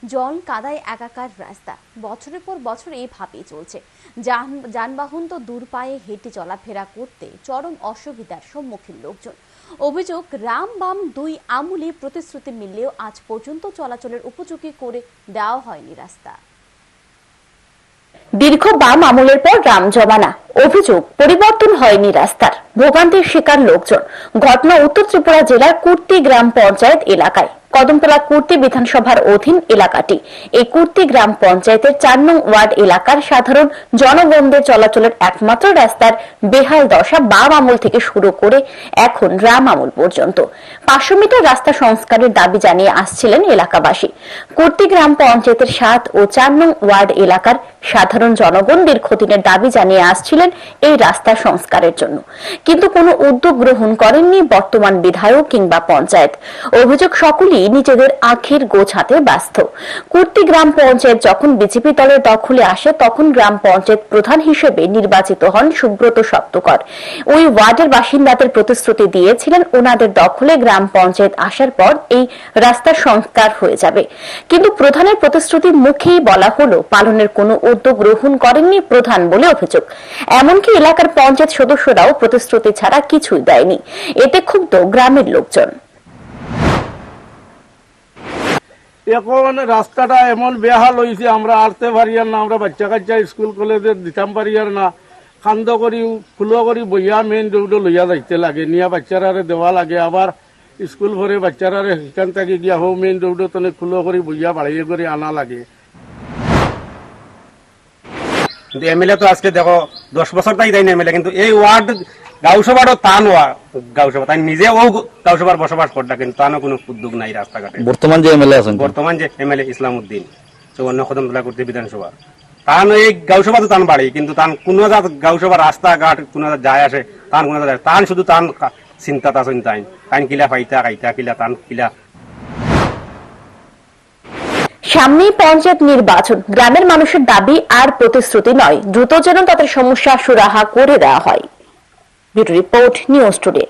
জল কাদায় একাকার রাস্তা, বছরের পর বছর এইভাবেই চলছে। যানবাহন তো দূর পায়ে হেঁটে চলাফেরা করতে চরম অসুবিধার সম্মুখীন লোকজন। অভিযোগ, রাম বাম দুই আমলে প্রতিশ্রুতি মিললেও আজ পর্যন্ত চলাচলের উপযোগী করে দেওয়া হয়নি রাস্তা। দীর্ঘ বাম আমলের পর রাম জমানা, অভিযোগ পরিবর্তন হয়নি রাস্তার, ভোগান্তির শিকার লোকজন। ঘটনা উত্তর ত্রিপুরা জেলার কুর্তি গ্রাম পঞ্চায়েত এলাকায়। কদমতলা কুর্তি বিধানসভার অধীন এলাকাটি। এই কুর্তি গ্রাম পঞ্চায়েতের ৪ নং ওয়ার্ড এলাকার সাধারণ জনগণদের চলাচলের একমাত্র রাস্তার বেহাল দশা বাম আমল থেকে শুরু করে এখন রাম আমল পর্যন্ত। ৫০০ মিটার রাস্তা সংস্কারের দাবি জানিয়ে আসছিলেন এলাকাবাসী। কুর্তি গ্রাম পঞ্চায়েতের ৭ ও ৪ নং ওয়ার্ড এলাকার সাধারণ জনগণ দীর্ঘদিনের দাবি জানিয়ে আসছিলেন এই রাস্তা সংস্কারের জন্য, কিন্তু কোনো উদ্যোগ গ্রহণ করেননি বর্তমান বিধায়ক কিংবা পঞ্চায়েত। অভিযোগ, সকলেই নিজেদের আখের গোছাতে ব্যস্ত। কুর্তি গ্রাম পঞ্চায়েত যখন বিজেপি দলের দখলে আসে তখন গ্রাম পঞ্চায়েত প্রধান হিসেবে নির্বাচিত হন সুব্রত সপ্তকর। ওই ওয়ার্ডের বাসিন্দাদের প্রতিশ্রুতি দিয়েছিলেন ওনাদের দখলে গ্রাম পঞ্চায়েত আসার পর এই রাস্তার সংস্কার হয়ে যাবে, কিন্তু প্রধানের প্রতিশ্রুতির মুখেই বলা হলো পালনের কোনো উদ্যোগ গ্রহণ করেননি প্রধান বলে অভিযোগ। এমনকি এলাকার পঞ্চায়েত সদস্যরাও প্রতিশ্রুতি ছাড়া কিছুই দেয়নি। এতে ক্ষুব্ধ গ্রামের লোকজন। এখন রাস্তাটা এমন বেহাল হয়েছে, আমরা আরতে পারিয়ার না, আমরা বাচ্চা কাচ্চা স্কুল কলেজে দিতাম পারিয়ার না। খান্দ করি ফুলো করি বইয়া মেইন রোডে লইয়া যাইতে লাগে, নিয়া বাচ্চারারে দেওয়া লাগে। আবার স্কুল ভরে বাচ্চারারে সেখান থেকে গিয়া হোক মেইন রোডে তনে ফুলো করি বইয়া বাড়িয়ে করে আনা লাগে। কিন্তু এমএলএ তো আজকে দেখো 10 বছর তাই দেয় না এমএলএ, কিন্তু এই ওয়ার্ড গাঁওসভারও তান গাঁওসভা তাই নিজে ও গাঁওসভার বসবাস করতে, কিন্তু তানও কোনো উদ্যোগ নাই রাস্তাঘাটে। বর্তমান যে এমএলএ ইসলামউদ্দিন চৌন্ন কদমতলা করতে বিধানসভা, তান এই গাঁওসভা তো তান বাড়ি, কিন্তু তান কোনো গাঁওসভা রাস্তাঘাট কোনো যায় আসে তান কোনো যায় তান শুধু তান চিন্তা তা চিন্তাই তান কিলা ফাইতা খাইতা কিলা তান কিলা। সামনেই পঞ্চায়েত নির্বাচন, গ্রামের মানুষের দাবি আর প্রতিশ্রুতি নয়, দ্রুত যেন তাদের সমস্যা সুরাহা করে দেওয়া হয়। Bureau report, news today.